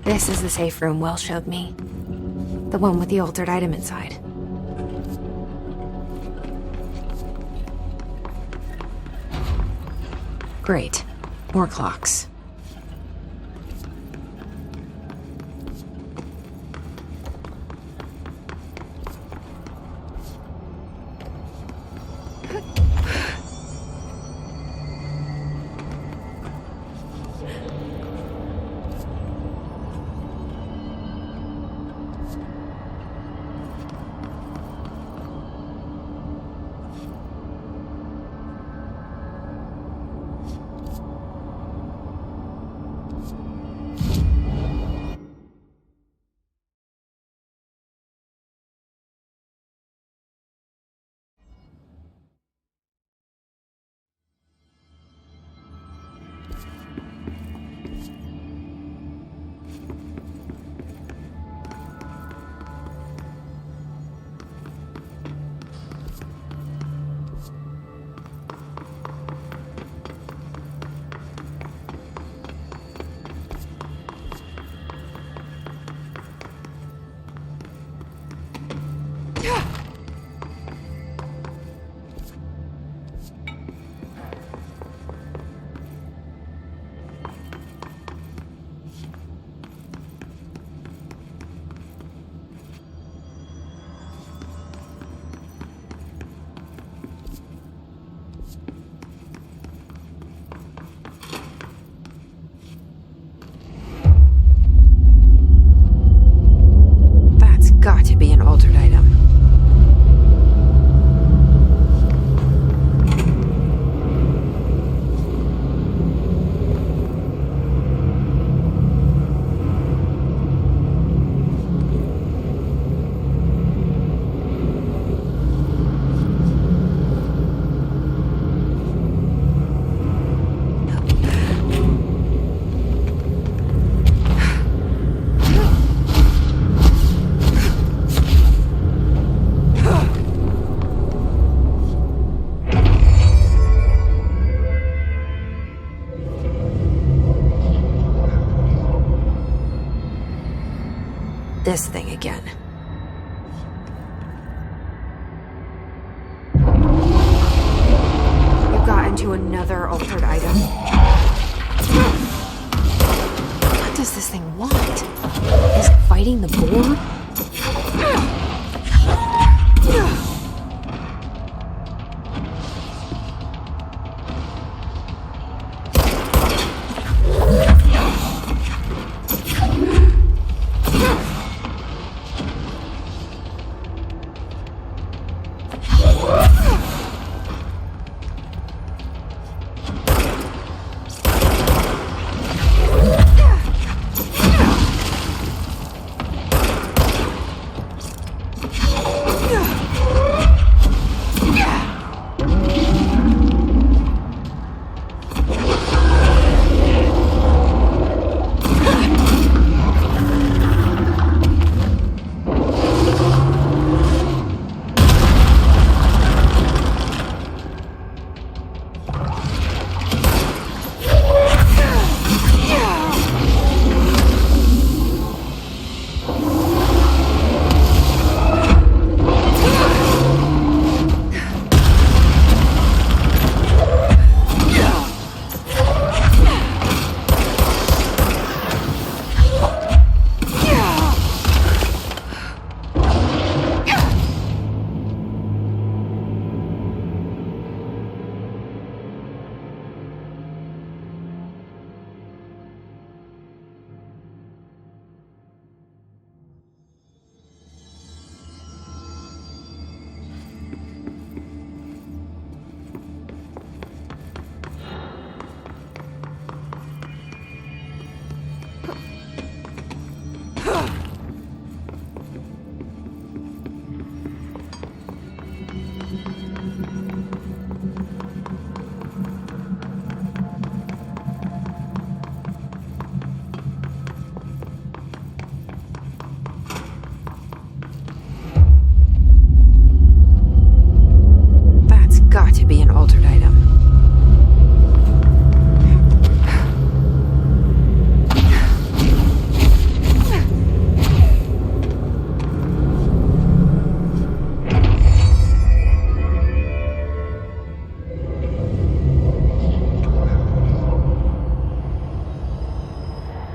This is the safe room Will showed me. The one with the altered item inside. Great. More clocks. Got to be an altered item. This thing again. You got into another altered item. What does this thing want? Is it fighting the board?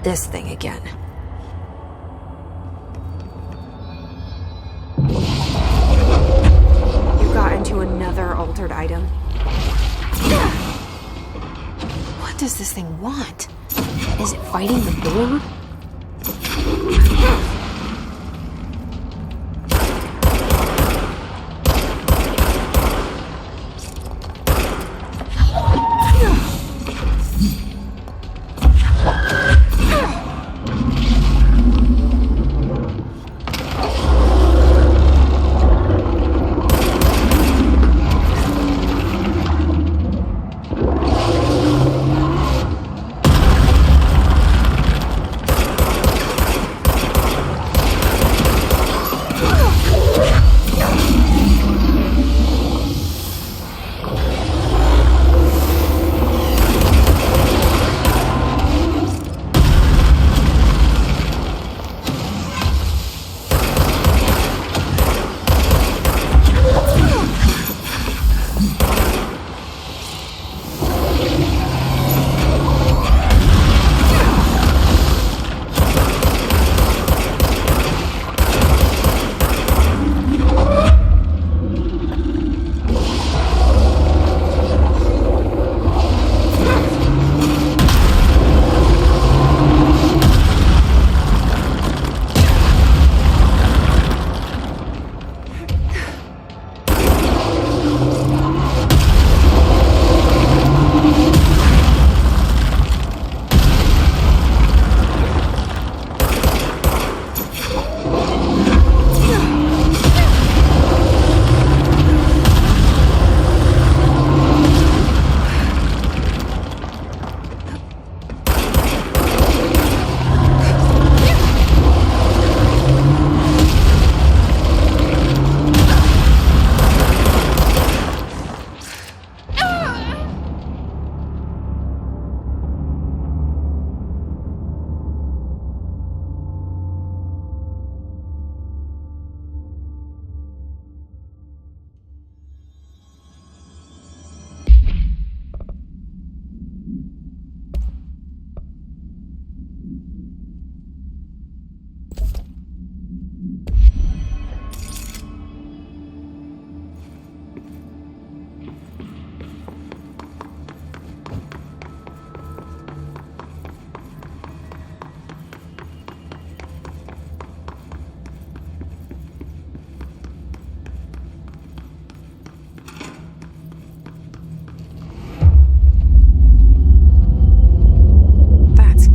This thing again. You got into another altered item. What does this thing want? Is it fighting the board?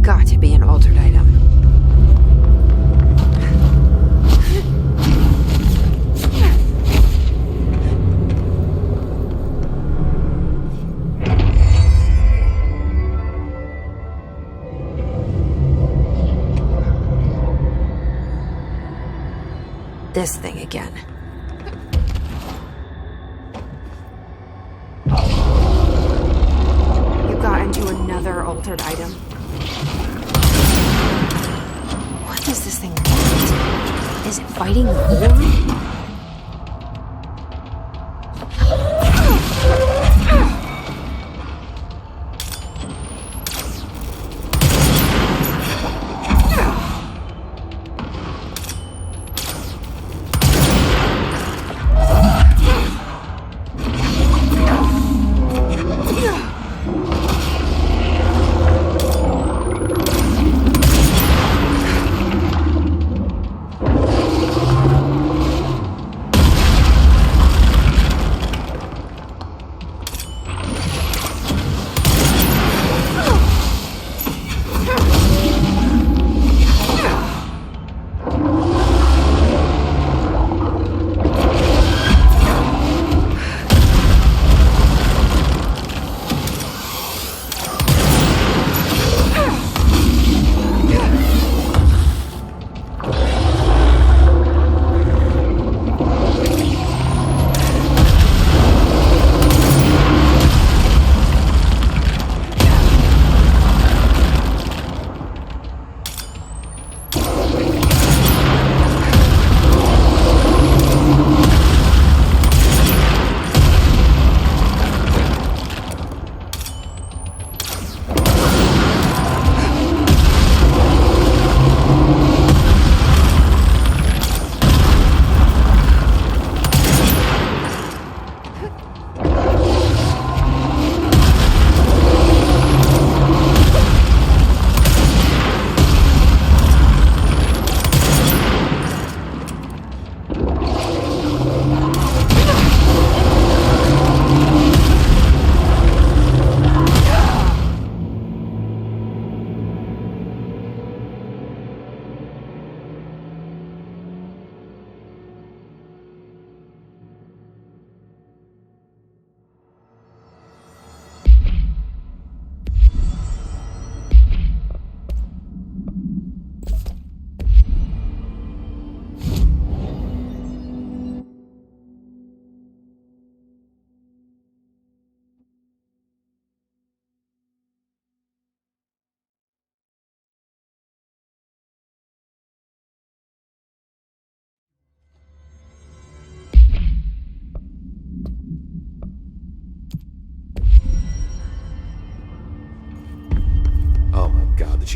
Got to be an altered item. This thing again. You got into another altered item. What does this thing want? Is it fighting the board?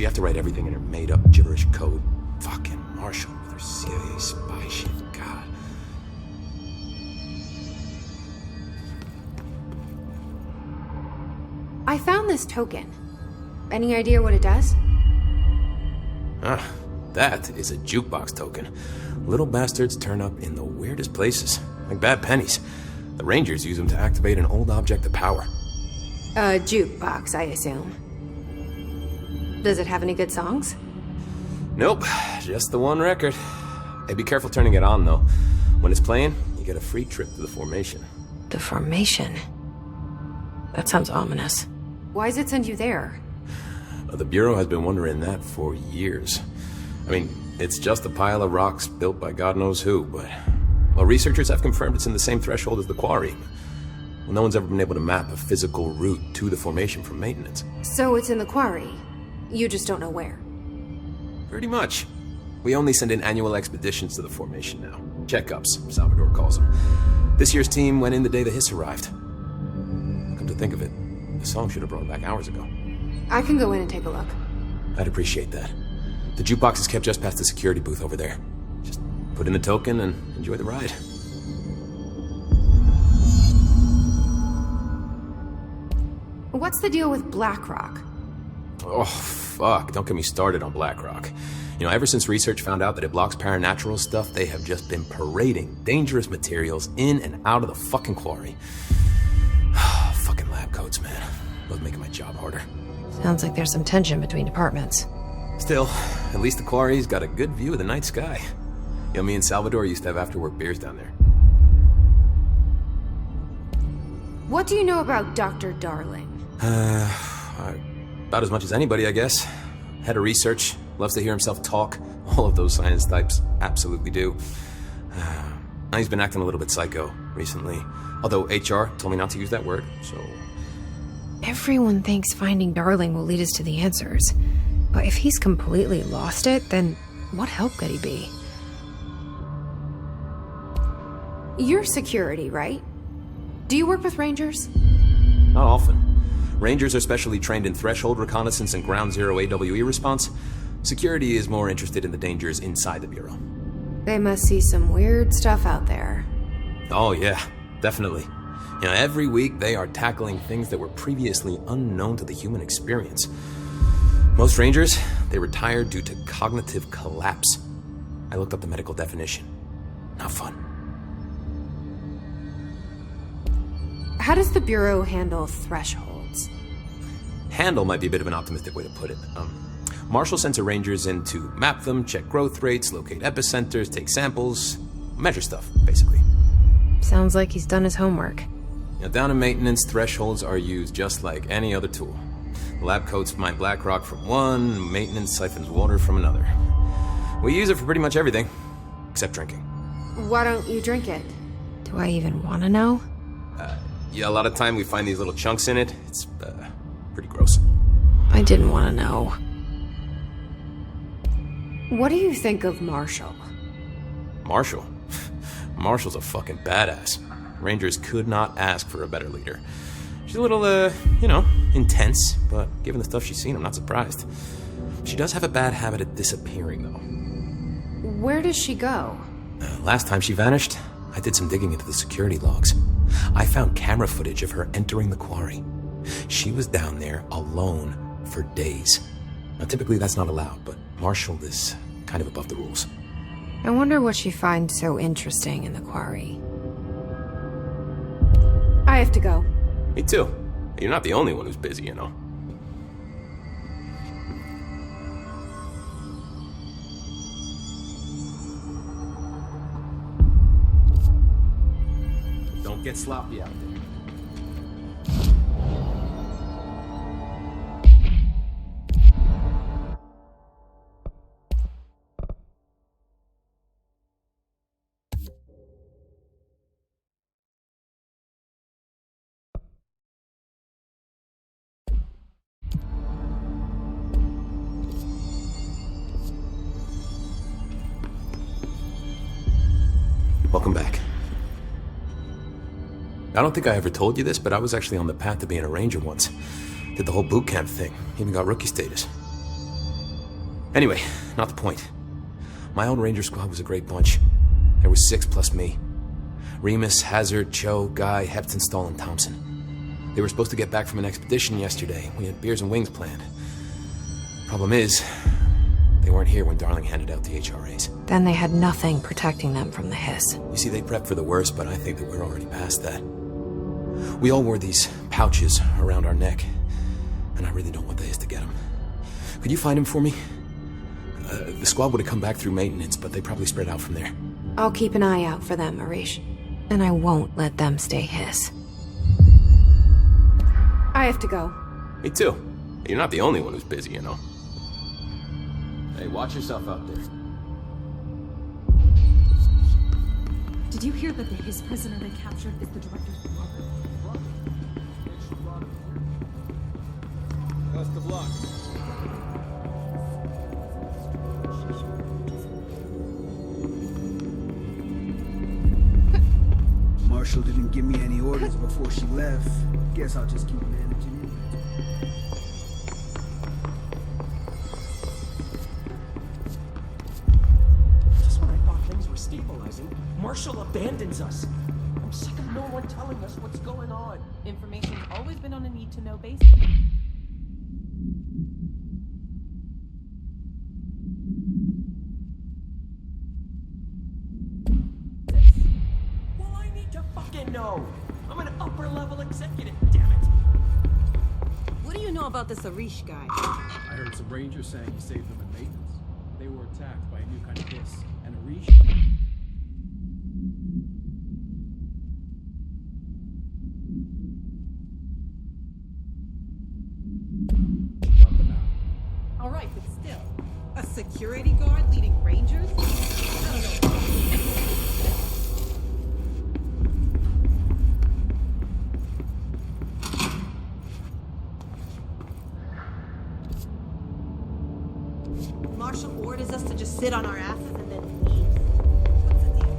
she have to write everything in her made-up gibberish code? Fucking Marshall with her CIA spy shit, God. I found this token. Any idea what it does? That is a jukebox token. Little bastards turn up in the weirdest places, like bad pennies. The Rangers use them to activate an old object of power. A jukebox, I assume. Does it have any good songs? Nope, just the one record. Hey, be careful turning it on, though. When it's playing, you get a free trip to the formation. The formation? That sounds ominous. Why does it send you there? The Bureau has been wondering that for years. I mean, it's just a pile of rocks built by God knows who, but... Well, researchers have confirmed it's in the same threshold as the quarry. Well, no one's ever been able to map a physical route to the formation from maintenance. So it's in the quarry. You just don't know where. Pretty much. We only send in annual expeditions to the formation now. Checkups, Salvador calls them. This year's team went in the day the hiss arrived. Come to think of it, the song should have brought it back hours ago. I can go in and take a look. I'd appreciate that. The jukebox is kept just past the security booth over there. Just put in the token and enjoy the ride. What's the deal with BlackRock? Oh, fuck. Don't get me started on BlackRock. You know, ever since research found out that it blocks paranatural stuff, they have just been parading dangerous materials in and out of the fucking quarry. Fucking lab coats, man. Both making my job harder. Sounds like there's some tension between departments. Still, at least the quarry's got a good view of the night sky. You know, me and Salvador used to have after-work beers down there. What do you know about Dr. Darling? About as much as anybody, I guess. Head of research, loves to hear himself talk. All of those science types absolutely do. Now he's been acting a little bit psycho recently. Although HR told me not to use that word, so... Everyone thinks finding Darling will lead us to the answers. But if he's completely lost it, then what help could he be? You're security, right? Do you work with Rangers? Not often. Rangers are specially trained in threshold reconnaissance and ground zero AWE response. Security is more interested in the dangers inside the Bureau. They must see some weird stuff out there. Oh yeah, definitely. You know, every week they are tackling things that were previously unknown to the human experience. Most Rangers, they retire due to cognitive collapse. I looked up the medical definition. Not fun. How does the Bureau handle thresholds? Handle might be a bit of an optimistic way to put it. Marshall sends her Rangers in to map them, check growth rates, locate epicenters, take samples, measure stuff, basically. Sounds like he's done his homework. Now, down in maintenance, thresholds are used just like any other tool. The lab coats mine black rock from one, maintenance siphons water from another. We use it for pretty much everything, except drinking. Why don't you drink it? Do I even want to know? Yeah, a lot of time we find these little chunks in it. It's, pretty gross. I didn't want to know. What do you think of Marshall? Marshall? Marshall's a fucking badass. Rangers could not ask for a better leader. She's a little, intense, but given the stuff she's seen, I'm not surprised. She does have a bad habit of disappearing, though. Where does she go? Last time she vanished, I did some digging into the security logs. I found camera footage of her entering the quarry. She was down there alone for days. Now, typically that's not allowed, but Marshall is kind of above the rules. I wonder what she finds so interesting in the quarry. I have to go. Me too. You're not the only one who's busy, you know. Don't get sloppy out there. Welcome back. I don't think I ever told you this, but I was actually on the path to being a Ranger once. Did the whole boot camp thing. Even got rookie status. Anyway, not the point. My old Ranger squad was a great bunch. There was 6 plus me. Remus, Hazard, Cho, Guy, Heptonstall, and Thompson. They were supposed to get back from an expedition yesterday. We had beers and wings planned. Problem is, they weren't here when Darling handed out the HRAs. Then they had nothing protecting them from the hiss. You see, they prepped for the worst, but I think that we're already past that. We all wore these pouches around our neck, and I really don't want the hiss to get them. Could you find him for me? The squad would have come back through maintenance, but they probably spread out from there. I'll keep an eye out for them, Arish. And I won't let them stay hiss. I have to go. Me too. You're not the only one who's busy, you know. Hey, watch yourself out there. Did you hear that the Hiss prisoner they captured is the director's brother? Best of luck. Marshall didn't give me any orders before she left. Guess I'll just keep managing it. Just when I thought things were stabilizing, Marshall abandons us. I'm sick of no one telling us what's going on. Information's always been on a need-to-know basis. Well, I need to fucking know. I'm an upper-level executive, damn it. What do you know about this Arish guy? I heard some rangers saying he saved them in maintenance. They were attacked by a new kind of hiss, and Arish... got them out. All right, but still, a security guard leading rangers? I don't know. Marshall orders us to just sit on our asses and then leave. What's the deal?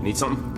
Need something?